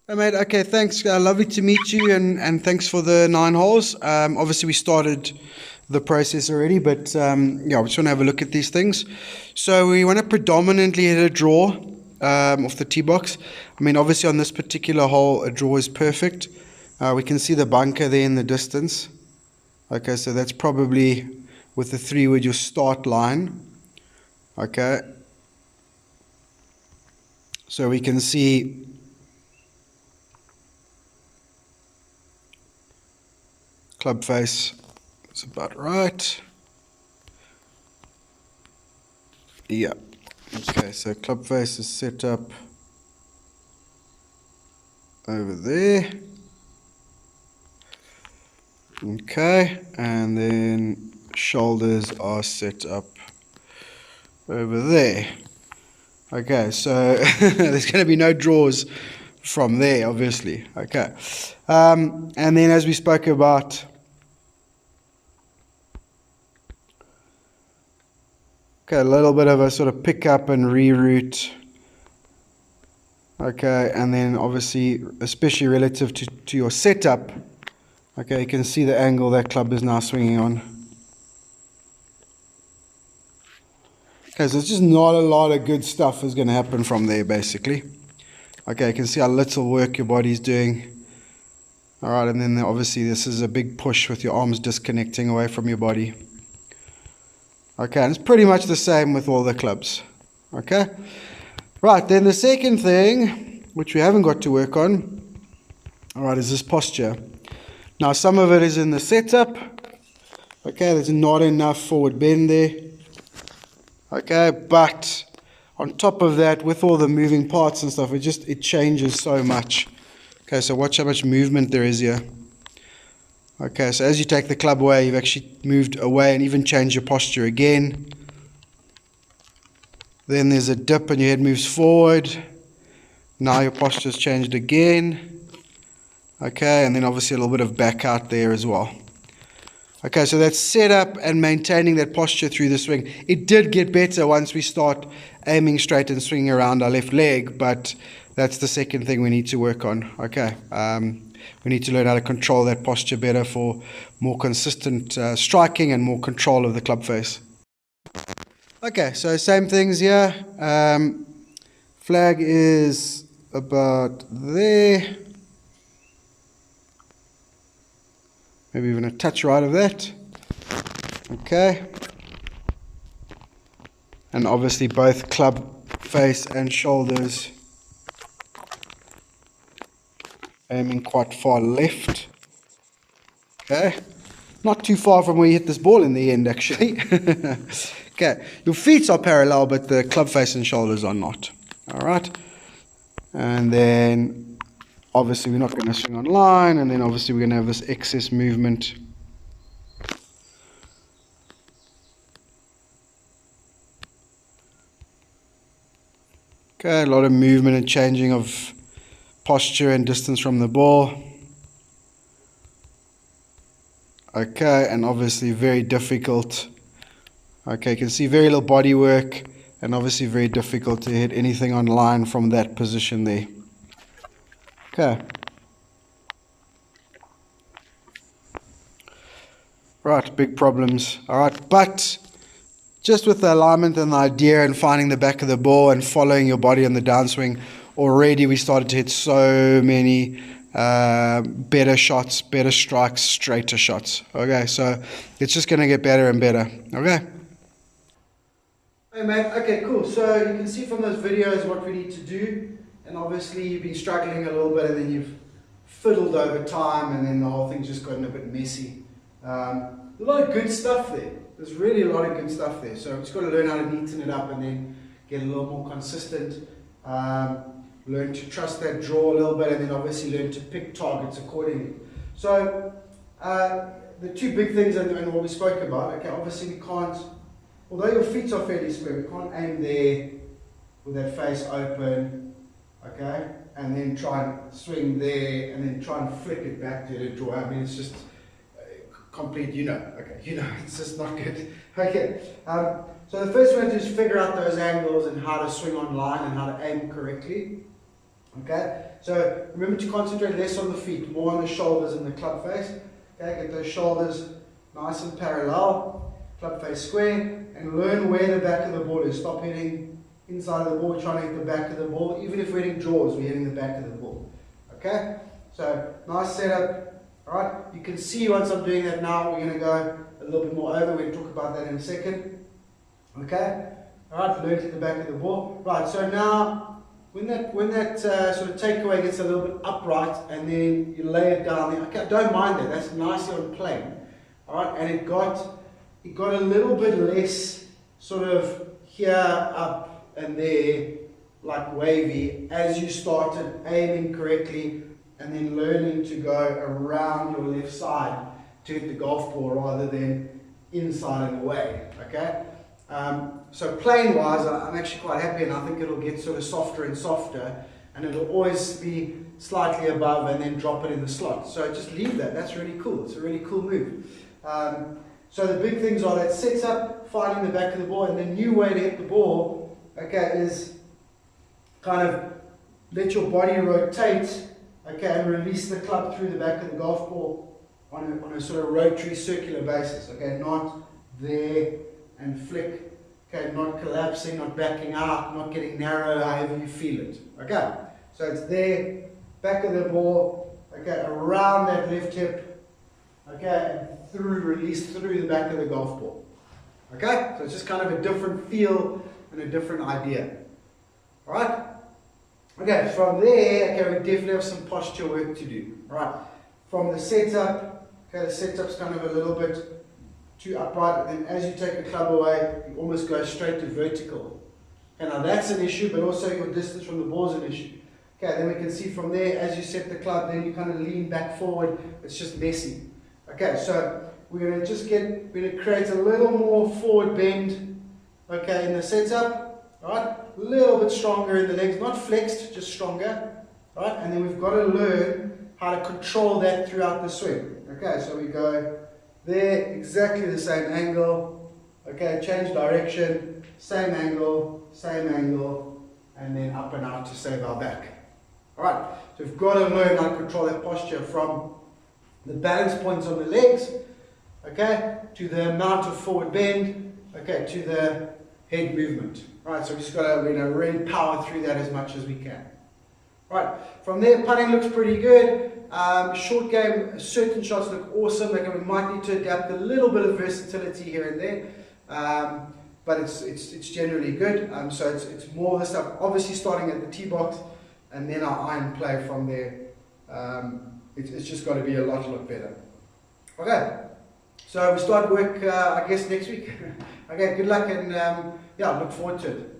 Hey mate, okay, thanks. Lovely to meet you, and thanks for the 9 holes. Obviously, we started the process already, but yeah, we just want to have a look at these things. So we want to predominantly hit a draw off the tee box. I mean, obviously on this particular hole, a draw is perfect. We can see the bunker there in the distance. Okay, so that's probably with the 3-wood your start line. Okay, so we can see club face is about right. Yeah. Okay, so club face is set up over there. Okay, and then shoulders are set up over there. Okay, so there's going to be no draws from there, obviously. Okay, and then as we spoke about, okay, a little bit of a sort of pick up and reroute. Okay, and then obviously, especially relative to your setup, okay, you can see the angle that club is now swinging on. Okay, so it's just not a lot of good stuff is going to happen from there, basically. Okay, you can see how little work your body's doing. All right, and then obviously this is a big push with your arms disconnecting away from your body. Okay, and it's pretty much the same with all the clubs. Okay, right, then the second thing, which we haven't got to work on, all right, is this posture. Now, some of it is in the setup. Okay, there's not enough forward bend there. Okay, but on top of that, with all the moving parts and stuff, it changes so much. Okay, so watch how much movement there is here. Okay, so as you take the club away, you've actually moved away and even changed your posture again. Then there's a dip and your head moves forward. Now your posture's changed again. Okay, and then obviously a little bit of back out there as well. Okay, so that's set up and maintaining that posture through the swing. It did get better once we start aiming straight and swinging around our left leg, but that's the second thing we need to work on. Okay, we need to learn how to control that posture better for more consistent striking and more control of the club face. Okay, so same things here. Flag is about there. Maybe even a touch right of that. Okay. And obviously both club face and shoulders aiming quite far left. Okay. Not too far from where you hit this ball in the end, actually. Okay. Your feet are parallel, but the club face and shoulders are not. All right. And then obviously we're not going to swing on line, and then obviously we're going to have this excess movement. Okay, a lot of movement and changing of posture and distance from the ball. Okay, and obviously very difficult. Okay, you can see very little body work, and obviously very difficult to hit anything on line from that position there. Okay. Right, big problems. All right, but just with the alignment and the idea and finding the back of the ball and following your body on the downswing, already we started to hit so many better shots, better strikes, straighter shots. Okay, so it's just going to get better and better. Okay. Hey mate, okay, cool. So you can see from those videos what we need to do, and obviously you've been struggling a little bit and then you've fiddled over time and then the whole thing's just gotten a bit messy. A lot of good stuff there. There's really a lot of good stuff there. So we've just got to learn how to neaten it up and then get a little more consistent. Learn to trust that draw a little bit, and then obviously learn to pick targets accordingly. So the two big things and what we spoke about, okay, obviously we can't, although your feet are fairly square, we can't aim there with that face open, okay, and then try and swing there and then try and flick it back to the draw. I mean, it's just complete, it's just not good. Okay, so the first one is figure out those angles and how to swing on line and how to aim correctly. Okay, So remember to concentrate less on the feet, more on the shoulders and the club face. Okay, get those shoulders nice and parallel, club face square, and learn where the back of the ball is. Stop hitting inside of the ball, trying to hit the back of the ball. Even if we're hitting draws, we're hitting the back of the ball. Okay, so nice setup. Alright, you can see once I'm doing that now, we're going to go a little bit more over. We'll talk about that in a second. Okay, alright, learn to hit the back of the ball. Right, so now when that sort of takeaway gets a little bit upright and then you lay it down there, okay, don't mind that, that's nicely on plane. Alright, and it got a little bit less sort of here, up and there, like wavy, as you started aiming correctly and then learning to go around your left side to hit the golf ball rather than inside and away. Okay, so plane wise, I'm actually quite happy, and I think it'll get sort of softer and softer, and it'll always be slightly above and then drop it in the slot. So just leave that. That's really cool. It's a really cool move. So the big things are that sets up, finding the back of the ball, and the new way to hit the ball, okay, is kind of let your body rotate, okay, and release the club through the back of the golf ball on a sort of rotary circular basis, okay, not there and flick, okay, not collapsing, not backing out, not getting narrow, however you feel it, okay. So it's there, back of the ball, okay, around that left hip, okay, and through, release through the back of the golf ball, okay. So it's just kind of a different feel and a different idea. Alright? Okay, from there, okay, we definitely have some posture work to do. Alright, from the setup, okay, the setup's kind of a little bit too upright, and then as you take the club away, you almost go straight to vertical. Okay, now that's an issue, but also your distance from the ball is an issue. Okay, then we can see from there, as you set the club, then you kind of lean back forward, it's just messy. Okay, so we're going to create a little more forward bend, okay, in the setup. Right, a little bit stronger in the legs, not flexed, just stronger. Right, and then we've got to learn how to control that throughout the swing. Okay, so we go there, exactly the same angle. Okay, change direction, same angle, and then up and out to save our back. Alright, so we've got to learn how to control that posture from the balance points on the legs, okay, to the amount of forward bend, okay, to the head movement. Right, so we just got to really power through that as much as we can. Right, from there, putting looks pretty good. Short game, certain shots look awesome. Like we might need to adapt a little bit of versatility here and there, but it's generally good. So it's more of the stuff. Obviously, starting at the tee box, and then our iron play from there. It's just got to be a lot better. Okay, so we start work, I guess, next week. Okay, good luck, and yeah, look forward to it.